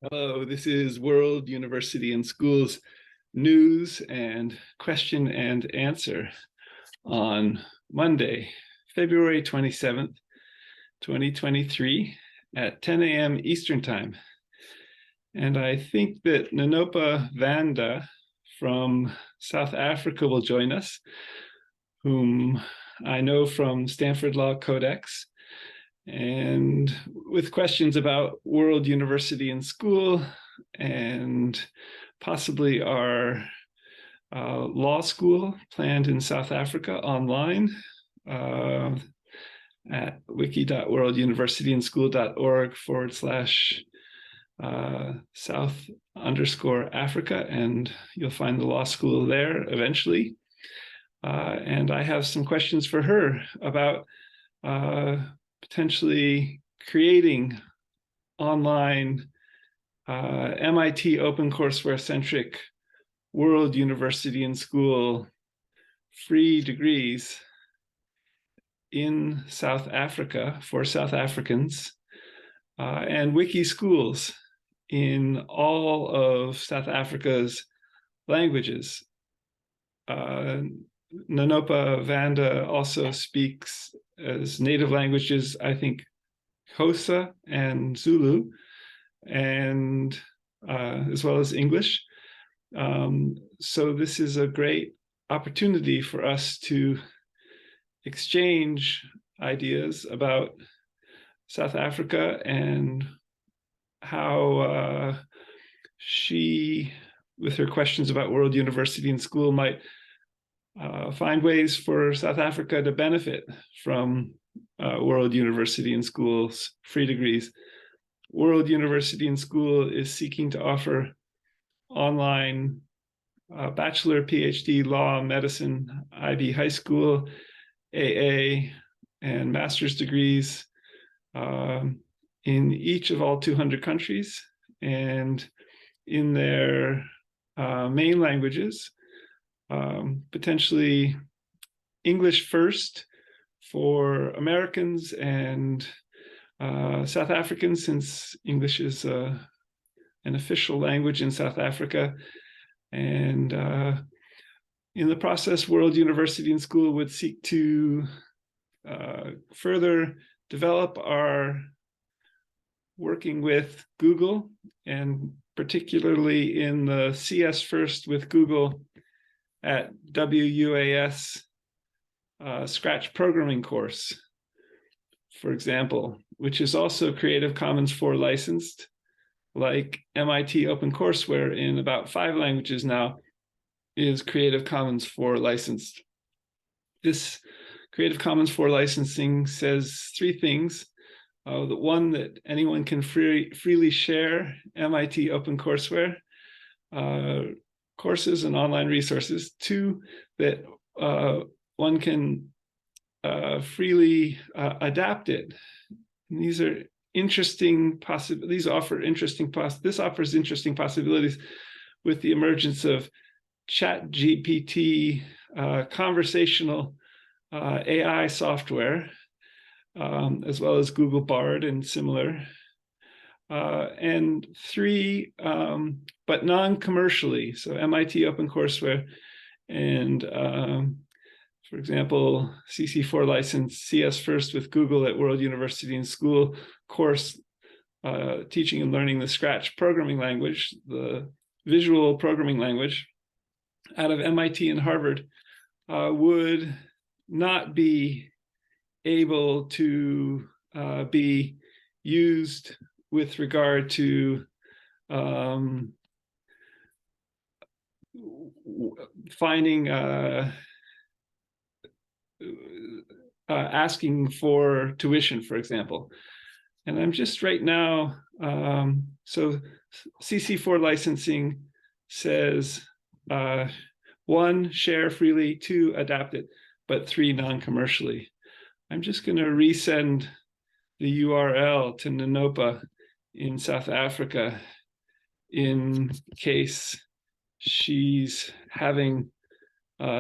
Hello, this is World University and Schools news and question and answer on Monday, February 27th, 2023 at 10 a.m. Eastern Time. And I think that Nanopa Vanda from South Africa will join us, whom I know from Stanford Law Codex, and with questions about World University and School and possibly our law school planned in South Africa online at wiki.worlduniversityandschool.org/South_Africa, and you'll find the law school there eventually. And I have some questions for her about potentially creating online MIT OpenCourseWare-centric World University and School free degrees in South Africa for South Africans, and wiki schools in all of South Africa's languages. Nanopa Vanda also speaks as native languages, I think, Xhosa and Zulu, and as well as English. So this is a great opportunity for us to exchange ideas about South Africa and how she, with her questions about World University and School, might find ways for South Africa to benefit from World University and School's free degrees. World University and School is seeking to offer online bachelor, PhD, law, medicine, IB high school, AA, and master's degrees in each of all 200 countries, and in their main languages, potentially English first for Americans and South Africans, since English is an official language in South Africa. And in the process, World University and School would seek to further develop our working with Google, and particularly in the CS First with Google at WUAS Scratch programming course, for example, which is also Creative Commons 4 licensed, like MIT OpenCourseWare in about 5 languages now is Creative Commons 4 licensed. This Creative Commons 4 licensing says 3 things. The one, that anyone can freely share MIT OpenCourseWare courses and online resources. 2, that one can freely adapt it. And these are interesting possibilities. This offers interesting possibilities with the emergence of ChatGPT conversational AI software, as well as GoogleBard and similar. And 3, but non-commercially, so MIT OpenCourseWare and, for example, CC4 license CS First with Google at World University and School course, teaching and learning the Scratch programming language, the visual programming language, out of MIT and Harvard, would not be able to be used with regard to finding asking for tuition, for example. And I'm just right now, so CC4 licensing says 1, share freely, 2, adapt it, but 3, non-commercially. I'm just going to resend the URL to Nanopa in South Africa in case she's having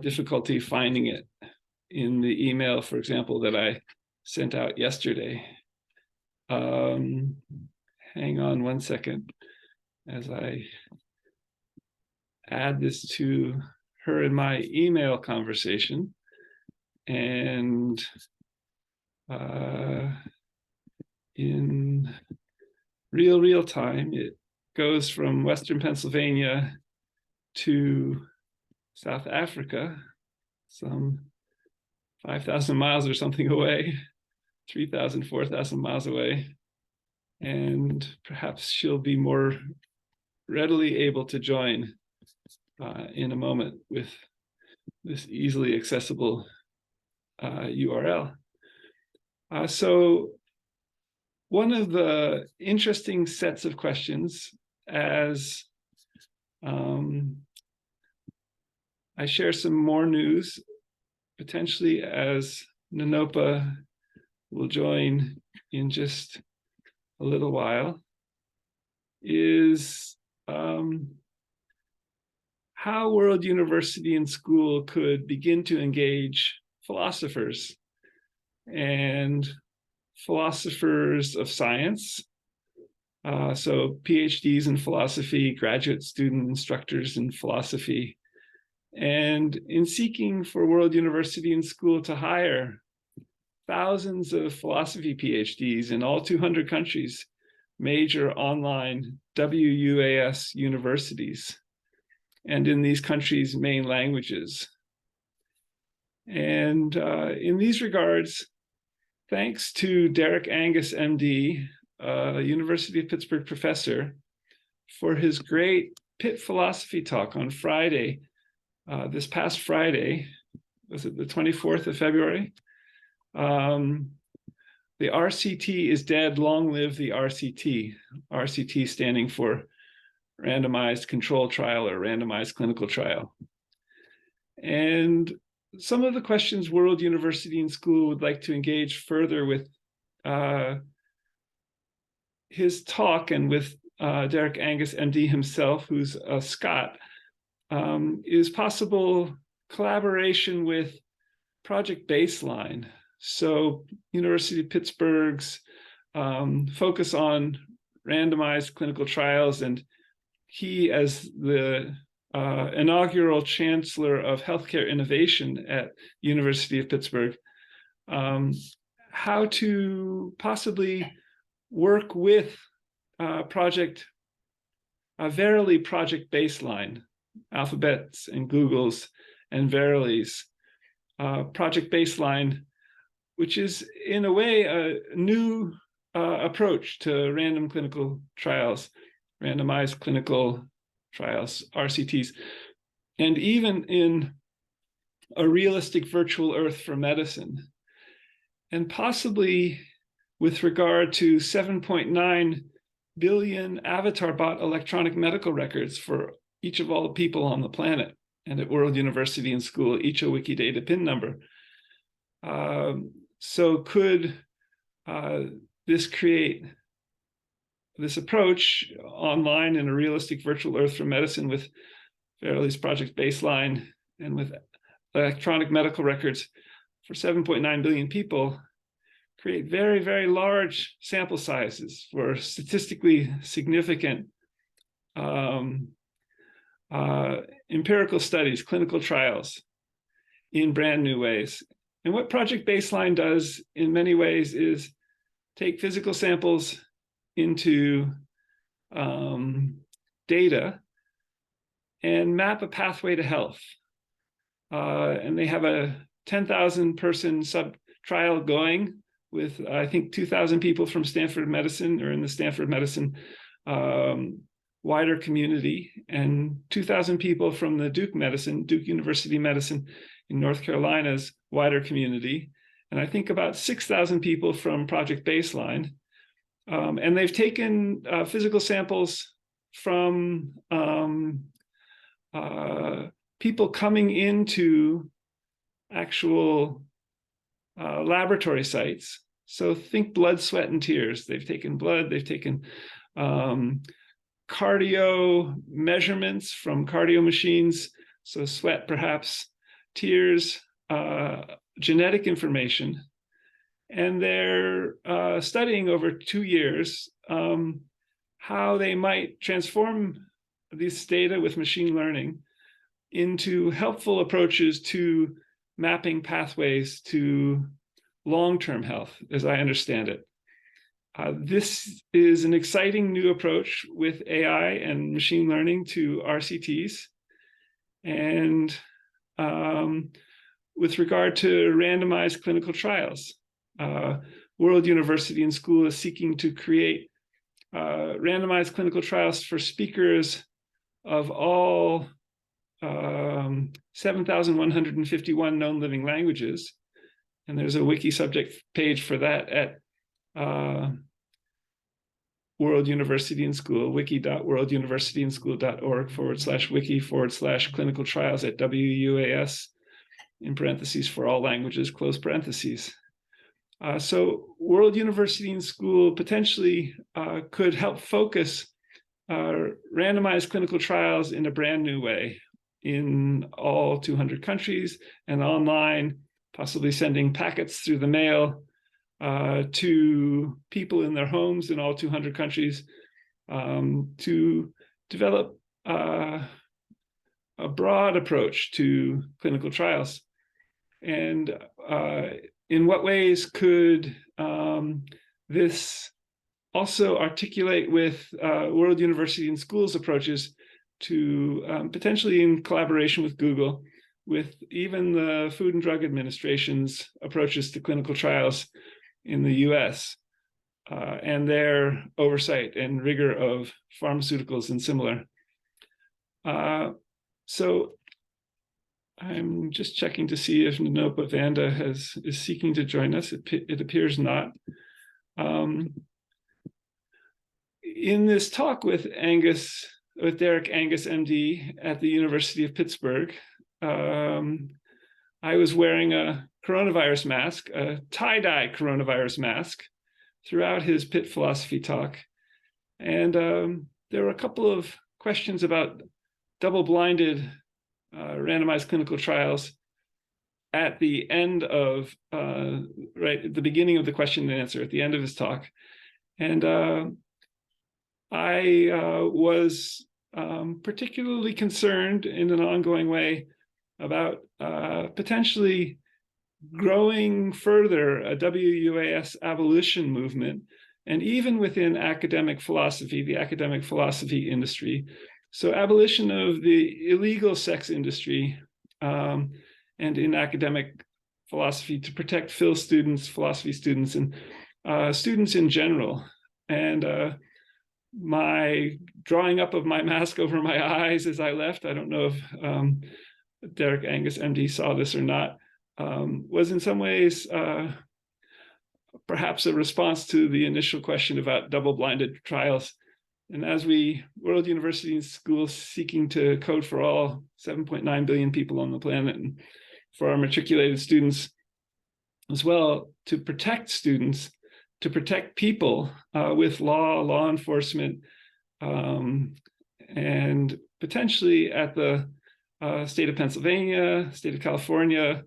difficulty finding it in the email, for example, that I sent out yesterday. Hang on one second. as I add this to her in my email conversation. And in real time, it goes from Western Pennsylvania to South Africa, some 5,000 miles or something away, 3,000, 4,000 miles away. And perhaps she'll be more readily able to join in a moment with this easily accessible URL. So one of the interesting sets of questions, as I share some more news, potentially as Nanopa will join in just a little while, is how World University and School could begin to engage philosophers and philosophers of science, so PhDs in philosophy, graduate student instructors in philosophy, and in seeking for World University and School to hire thousands of philosophy PhDs in all 200 countries, major online WUAS universities, and in these countries' main languages. And in these regards, thanks to Derek Angus, MD, University of Pittsburgh professor, for his great Pitt philosophy talk on Friday, this past Friday, was it the 24th of February? The RCT is dead, long live the RCT. RCT standing for randomized control trial or randomized clinical trial. And some of the questions World University and School would like to engage further with his talk and with Derek Angus, MD himself, who's a Scot, is possible collaboration with Project Baseline. So University of Pittsburgh's focus on randomized clinical trials, and he, as the inaugural chancellor of healthcare innovation at University of Pittsburgh, how to possibly work with Verily Project Baseline, Alphabet's and Google's and Verily's Project Baseline, which is in a way a new approach to random clinical trials, randomized clinical trials, RCTs, and even in a realistic virtual Earth for medicine. And possibly with regard to 7.9 billion avatar bot electronic medical records for each of all the people on the planet, and at World University and School, each a Wikidata PIN number. So could this create this approach online in a realistic virtual Earth for medicine with Verily's Project Baseline and with electronic medical records for 7.9 billion people, create very, very large sample sizes for statistically significant empirical studies, clinical trials in brand new ways. And what Project Baseline does in many ways is take physical samples into data and map a pathway to health. And they have a 10,000 person sub-trial going with, I think, 2,000 people from Stanford Medicine, or in the Stanford Medicine wider community, and 2,000 people from the Duke University Medicine in North Carolina's wider community, and I think about 6,000 people from Project Baseline. And they've taken physical samples from people coming into actual laboratory sites. So think blood, sweat, and tears. They've taken blood, they've taken cardio measurements from cardio machines, so sweat perhaps, tears, genetic information, and they're studying over 2 years how they might transform this data with machine learning into helpful approaches to mapping pathways to long-term health, as I understand it. This is an exciting new approach with AI and machine learning to RCTs. And with regard to randomized clinical trials, World University and School is seeking to create randomized clinical trials for speakers of all 7,151 known living languages. And there's a wiki subject page for that at World University and School, wiki.worlduniversityandschool.org/wiki/clinical trials at WUAS, in parentheses, for all languages, close parentheses. So World University and School potentially could help focus randomized clinical trials in a brand new way in all 200 countries and online, possibly sending packets through the mail to people in their homes in all 200 countries to develop a broad approach to clinical trials. And in what ways could this also articulate with World University and Schools approaches to potentially in collaboration with Google, with even the Food and Drug Administration's approaches to clinical trials in the US and their oversight and rigor of pharmaceuticals and similar. So I'm just checking to see if Nanopa Vanda is seeking to join us. It appears not. In this talk with Derek Angus, MD, at the University of Pittsburgh, I was wearing a coronavirus mask, a tie-dye coronavirus mask, throughout his Pitt philosophy talk. And there were a couple of questions about double-blinded randomized clinical trials at the end of, right at the beginning of the question and answer, at the end of his talk. And I was particularly concerned in an ongoing way about potentially growing further a WUAS abolition movement, and even within academic philosophy, the academic philosophy industry. So abolition of the illegal sex industry and in academic philosophy to protect Phil students, philosophy students, and students in general. And my drawing up of my mask over my eyes as I left, I don't know if Derek Angus, MD, saw this or not, was in some ways perhaps a response to the initial question about double-blinded trials. And as World University and Schools seeking to code for all 7.9 billion people on the planet, and for our matriculated students as well, to protect students, to protect people with law enforcement, and potentially at the state of Pennsylvania, state of California,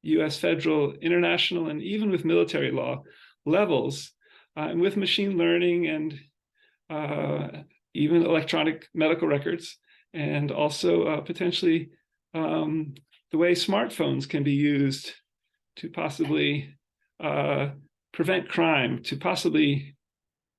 US federal, international, and even with military law levels, and with machine learning and even electronic medical records, and also potentially the way smartphones can be used to possibly prevent crime, to possibly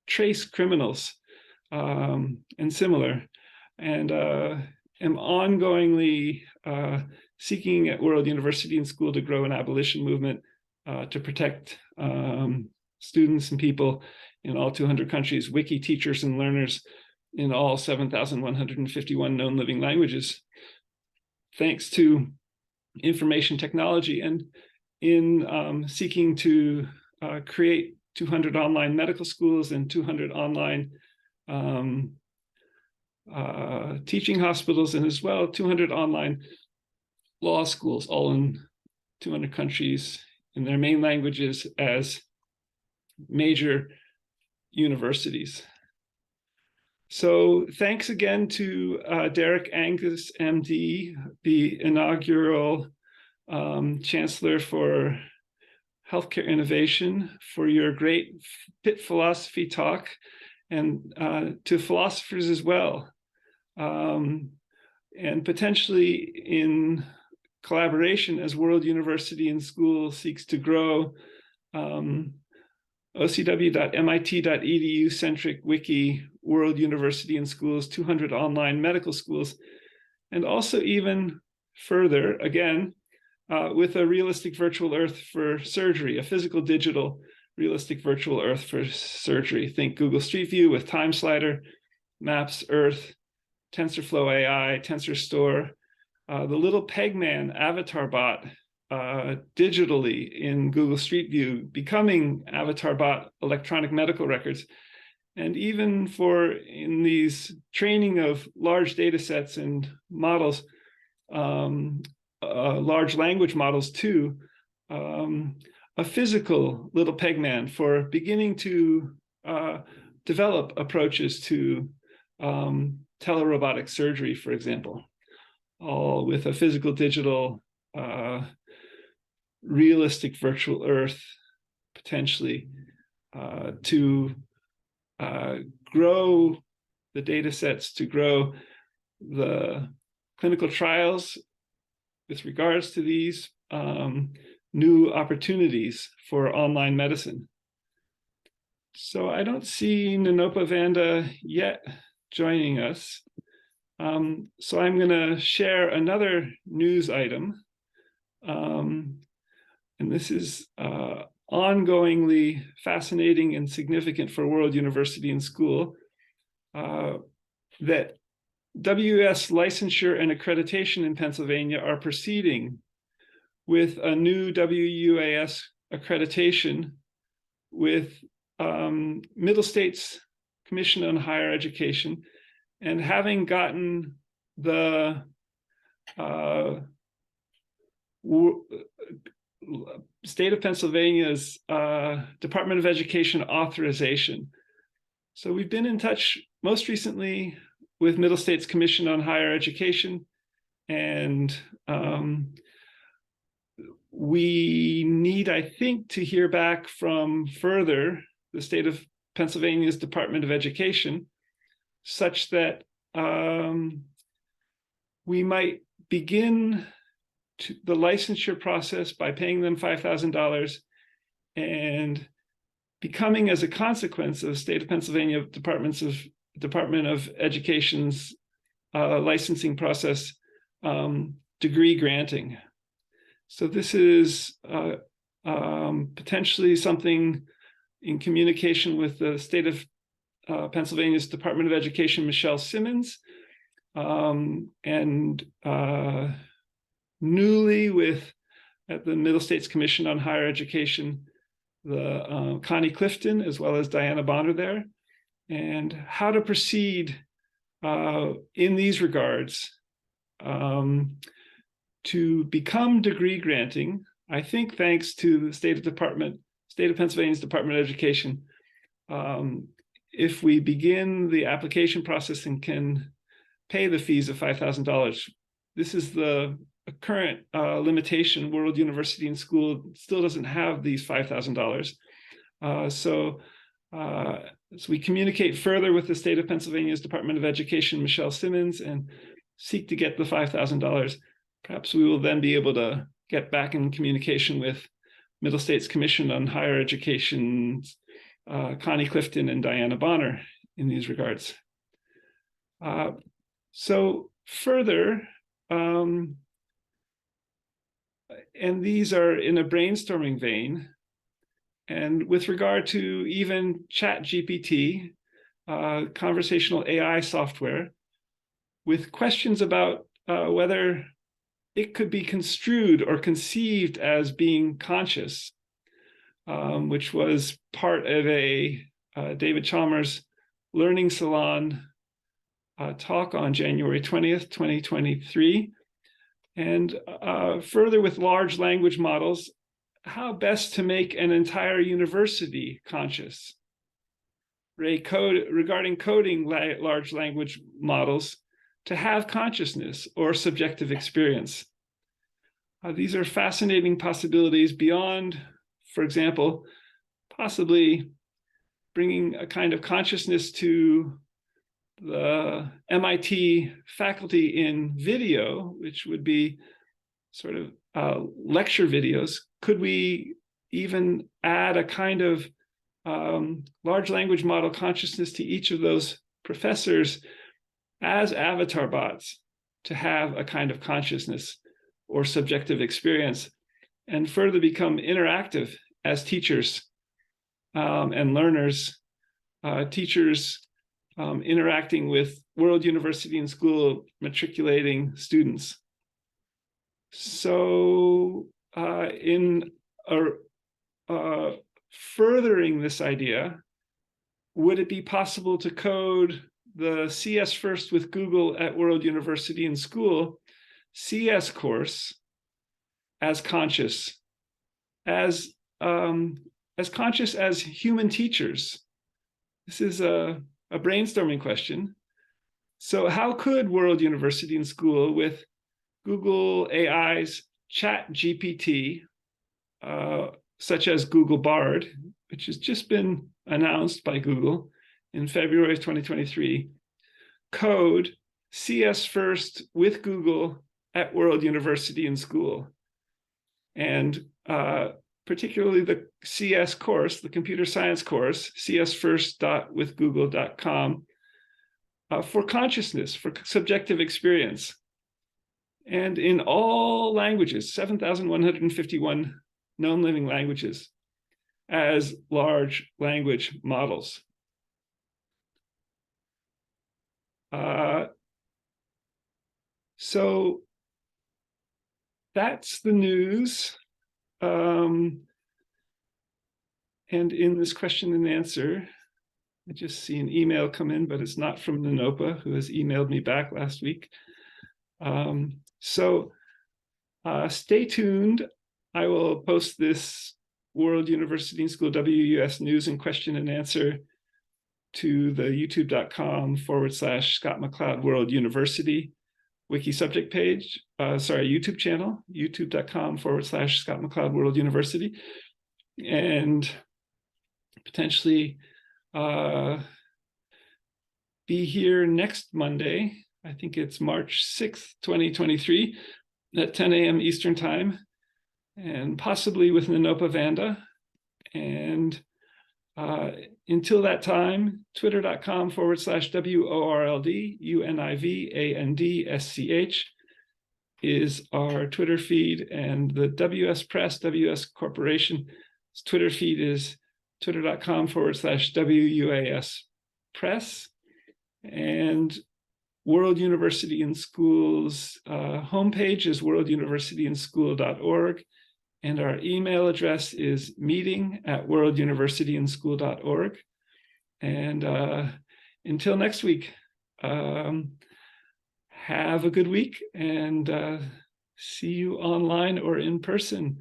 trace criminals, and similar. And am ongoingly seeking at World University and School to grow an abolition movement to protect students and people in all 200 countries, wiki teachers and learners in all 7,151 known living languages, thanks to information technology, and in seeking to create 200 online medical schools and 200 online teaching hospitals, and as well 200 online law schools, all in 200 countries in their main languages as major universities. So thanks again to Derek Angus, MD, the inaugural chancellor for healthcare innovation, for your great Pit Philosophy talk, and to philosophers as well. And potentially in collaboration as World University and School seeks to grow ocw.mit.edu-centric wiki, World University and Schools, 200 online medical schools, and also even further, again, with a realistic virtual earth for surgery, a physical digital realistic virtual earth for surgery. Think Google Street View with Time Slider, Maps, Earth, TensorFlow AI, TensorStore, the little Pegman avatar bot digitally in Google Street View, becoming avatar bot electronic medical records. And even for in these training of large data sets and models, large language models too, a physical little Pegman for beginning to develop approaches to telerobotic surgery, for example, all with a physical digital realistic virtual earth, potentially, to grow the data sets, to grow the clinical trials with regards to these new opportunities for online medicine. So I don't see Nanopa Vanda yet joining us. So I'm going to share another news item. And this is ongoingly fascinating and significant for World University and School, that WUS licensure and accreditation in Pennsylvania are proceeding with a new WUAS accreditation with Middle States Commission on Higher Education, and having gotten the state of Pennsylvania's Department of Education authorization. So we've been in touch most recently with Middle States Commission on Higher Education, and we need, I think, to hear back from further the state of Pennsylvania's Department of Education, such that we might begin the licensure process by paying them $5,000 and becoming, as a consequence of the state of Pennsylvania Department of Education's licensing process, degree granting. So this is potentially something in communication with the state of Pennsylvania's Department of Education, Michelle Simmons, and newly with at the Middle States Commission on Higher Education, the Connie Clifton, as well as Diana Bonner there, and how to proceed in these regards to become degree granting. I think thanks to the state of Pennsylvania's Department of Education, if we begin the application process and can pay the fees of $5,000, this is the current limitation. World University and School still doesn't have these $5,000. So as we communicate further with the state of Pennsylvania's Department of Education, Michelle Simmons, and seek to get the $5,000, perhaps we will then be able to get back in communication with Middle States Commission on Higher Education's Connie Clifton and Diana Bonner in these regards. So further, and these are in a brainstorming vein, and with regard to even ChatGPT, conversational AI software, with questions about whether it could be construed or conceived as being conscious, which was part of a David Chalmers Learning Salon talk on January 20th, 2023. And further with large language models, how best to make an entire university conscious. Regarding coding large language models to have consciousness or subjective experience. These are fascinating possibilities beyond for example, possibly bringing a kind of consciousness to the MIT faculty in video, which would be sort of lecture videos. Could we even add a kind of large language model consciousness to each of those professors as avatar bots to have a kind of consciousness or subjective experience, and further become interactive as teachers and learners, teachers interacting with World University and School matriculating students. So in furthering this idea, would it be possible to code the CS First with Google at World University and School CS course as conscious, as conscious as human teachers? This is a brainstorming question. So how could World University and School with Google AI's ChatGPT, such as GoogleBard, which has just been announced by Google in February of 2023, code CS First with Google at World University and School? And particularly the CS course, the computer science course, csfirst.withgoogle.com, for consciousness, for subjective experience. And in all languages, 7,151 known living languages, as large language models. So that's the news. And in this question and answer, I just see an email come in, but it's not from Nanopa, who has emailed me back last week. So stay tuned. I will post this World University and School WUS news and question and answer to the youtube.com/Scott MacLeod World University wiki subject page, YouTube channel, youtube.com/Scott MacLeod World University, and potentially be here next Monday. I think it's March 6th, 2023 at 10 a.m. Eastern time, and possibly with Nanopa Vanda. And until that time, twitter.com/WORLDUNIVANDSCH is our Twitter feed, and the WS Press, WS Corporation's Twitter feed is twitter.com/WUAS Press. And World University and School's homepage is worlduniversityandschool.org. And our email address is meeting@worlduniversityandschool.org. And until next week, have a good week, and see you online or in person,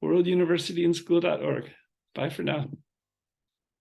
worlduniversityandschool.org. Bye for now.